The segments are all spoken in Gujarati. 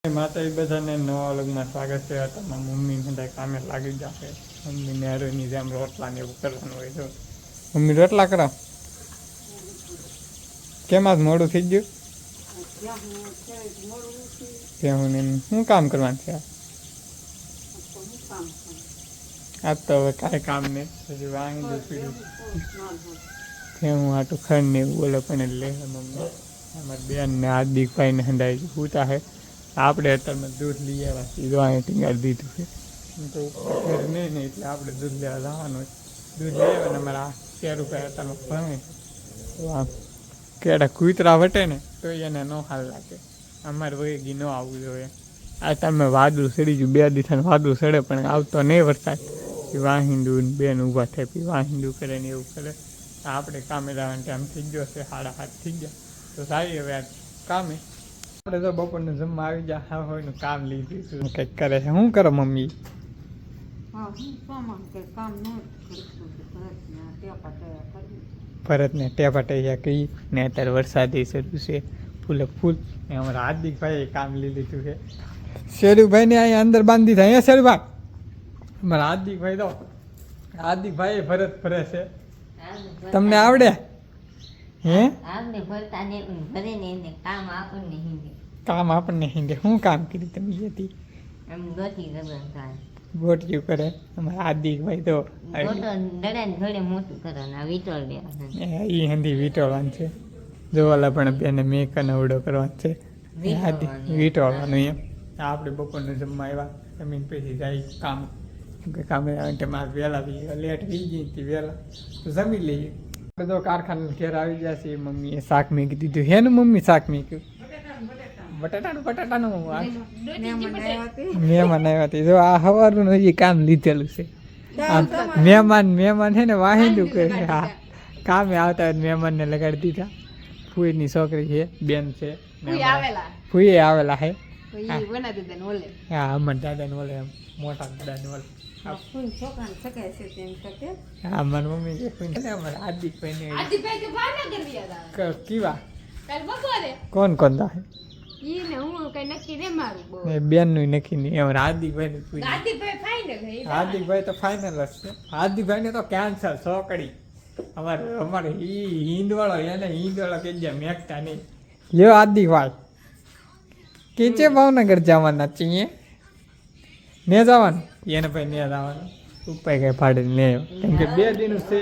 માતા બધાને નવા અલગમાં સ્વાગત છે. તમારા મમ્મી બધા કામે લાગી જશે. મમ્મી નેરોની જેમ રોટલા ને એવું કરવાનું હોય તો મમ્મી રોટલા કરો. કેમ આજ મોડું થઈ ગયું? ત્યાં હું શું કામ કરવાનું છે? આજ તો હવે કાંઈ કામ નહીં. હજી વાંગી દઉં પીડું ત્યાં હું આટું ખંડ ને એવું બોલે પણ એટલે મમ્મી અમારા બેન ને હાર્દિકભાઈને હંડાઈ પૂછા છે. આપણે અત્યારમાં દૂધ લઈ આવ્યા છીએ. અહીં ટીંગાડી દીધું છે તો ઘર નહીં એટલે આપણે દૂધ લેવા જવાનું. દૂધ લઈ આવ્યા ને અમારા 100 રૂપિયા અત્યારમાં ભણે તો આમ કેડા કૂતરા વટે ને તો એને ન હાલ લાગે. અમારે વહી ન આવવું જોઈએ. આ તમે વાદળું સડી ગયું 2 દિવસનું વાદળું સડે પણ આવતો નહીં વરસાદ. વાહિંદુ બેન ઊભા થાય પછી વાહિંદુ કરે ને એવું કરે. આપણે કામે જવાનો ટાઈમ થઈ ગયો છે. 7:30 થઈ ગયા તો સારી હવે આ કામે આપણે તો બપોરનું જમવા આવી જાય. હા હોય કામ લીધું કંઈક કરે છે. શું કરો મમ્મી? ભરતને ટેપા ટેયા કહી ને અત્યારે વરસાદી શરૂ છે ફૂલે ફૂલ. અમારા હાર્દિકભાઈએ કામ લઈ લીધું છે. શેરુભાઈને અહીંયા અંદર બાંધી દીધા. અહીંયા શેરુભાઈ અમારા હાર્દિકભાઈ તો હાર્દિકભાઈ ભરત ભરે છે. તમને આવડે? હે કામ આપણને હિંદે. શું કામ કર્યું તમે? હતી ગોટિયું કરે અમારા હાર્દિકભાઈ તો એ હિન્દી વીટોળવાનું છે. જોવાલા પણ બેને મેક નવડો કરવાનો છે. વીટોળવાનું એમ. આપણે બપોરનું જમવા આવ્યા જમીન પછી જાય કામ કામે મારે વહેલા લેટ વી ગઈ વહેલા તો જમી લઈએ. બધો કારખાના ઘેર આવી ગયા છે. મમ્મીએ શાક મેકી દીધું. હેનું મમ્મી શાક મેક્યું? બટાટાનું મહેમાન આવ્યા હતી. જો આ સવારનું હજી કામ લીધેલું છે. મહેમાન છે ને વાહિંદું કરે. હા કામે આવતા હોય મહેમાનને લગાડી દીધા. ફૂઈની છોકરી છે બેન છે. ફૂઈએ આવેલા છે. હા અમર દાદાને ઓલે મોટા દાદાને ઓલે. હા મારી મમ્મી અમારે હાર્દિકભાઈ કેવા કોણ કોણ દા બેન નું નક્કી નહીં. અમારે હાર્દિકભાઈ તો ફાઇનલ જ છે. હાર્દિકભાઈ ને તો કેન્સર છોકરી અમારે હિંદવાળો એને હિંદવાળો કે મેકતા નહીં. લ્યો હાર્દિકભાઈ કે ભાવનગર જવાના છીએ ને જવાનું એને ભાઈ ને જવાનું ઉપાય કઈ ફાડે ને કેમ કે 2 દિન છે.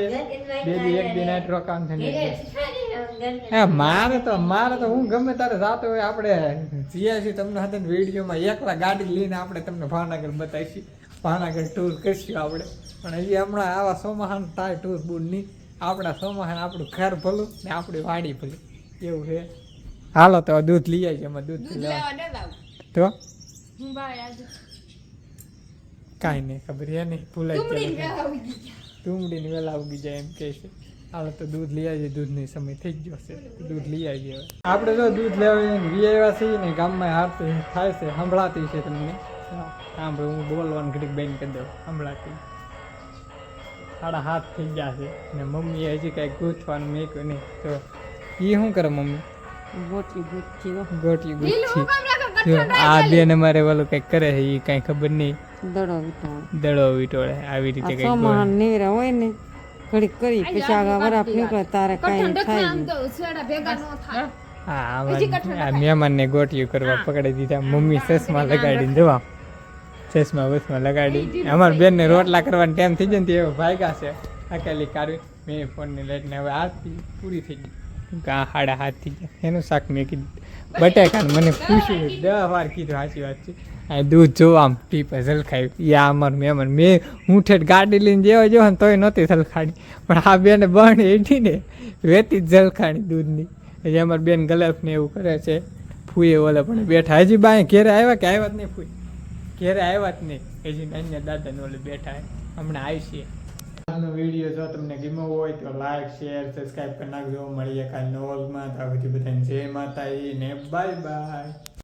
2 દી 1 દિન આટલો કામ થાય. હા મારે તો હું ગમે તારે જાતો હોય આપણે જીયા છીએ તમને સાથે વિડીયોમાં એકલા ગાડી લઈને આપણે તમને ભાવનગર બતાવીશું. ભાવનગર ટૂર કરીશું આપણે. પણ હજી હમણાં આવા સોમાહાન થાય ટૂર બૂર નહીં. આપણા સોમાહાન આપણું ઘર ભલું ને આપણી વાડી ભલું એવું છે. હાલો તો દૂધ લઈ આવી. એમાં દૂધ તો કાંઈ નહીં ખબર એ નહીં ભૂલાઈ તુમડીની વહેલા ઉગી જાય એમ કહે છે. હાલો તો દૂધ લઈ આવીએ. દૂધનો સમય થઈ ગયો છે. દૂધ લઈ આવીએ. હવે આપણે તો દૂધ લેવા વી આવ્યા છીએ ને ગામમાં હારતી થાય છે. સંભળાતી છે તમને સાંભળો. હું બોલવાનું ઘડીક બેન કરી દઉં. સંભળાતી 7:30 થઈ ગયા છે ને મમ્મીએ હજી કાંઈ ગૂંથવાનું મેક્યું નહીં. તો એ શું કરે મમ્મી? ગોટી ગુચ્છી. આ બેન અમારે ઓલું કંઈક કરે છે. એ કાંઈ ખબર નહીં. દડો વીટોળે આવી રીતે કંઈક હોય ને ઘડીક કરી પછી આગળ વરાપ નીકળે તારે કાંઈ થાય. હા મહેમાનને ગોટિયું કરવા પકડી દીધા. મમ્મી ચશ્મા લગાડીને જવા ચશ્મા લગાડી. અમારા બેનને રોટલા કરવાનો ટાઈમ થઈ જાય ને તે ભાગ્યા છે. અકેલી કાઢવી મેં ફોનની લાઈટને હવે આરતી પૂરી થઈ ગઈ. 7:30 થઈ ગયા. એનું શાક મેં કીધું બટાકાને મને પૂછ્યું 10 વાર કીધું. સાચી વાત છે. આ દૂધ જોવા આમ ટીપે ઝલખાયું. યા અમારું મહેમાન હું ઠેઠ ગાડી લઈને જેવા જો ને તોય નહોતી ઝલખાડી. પણ આ બેને બણ એઠી ને વેતી જ ઝલખાણી દૂધની. હજી અમારી બેન ગલફને એવું કરે છે. ફૂએ ઓલે પણ બેઠા. હજી બાય ઘેરે આવ્યા કે આવ્યા જ નહીં? ફૂઈ ઘેરે આવ્યા જ નહીં. હજી અન્ય દાદાને ઓલે બેઠા હમણાં આવીશીએ. આજનો વિડીયો જો તમને ગમ્યો હોય તો લાઈક શેર સબસ્ક્રાઈબ કરી નાખજો. મળીએ કાલે નવા વ્લોગમાં. ત્યાં સુધી બધાને જય માતાજી ને બાય બાય.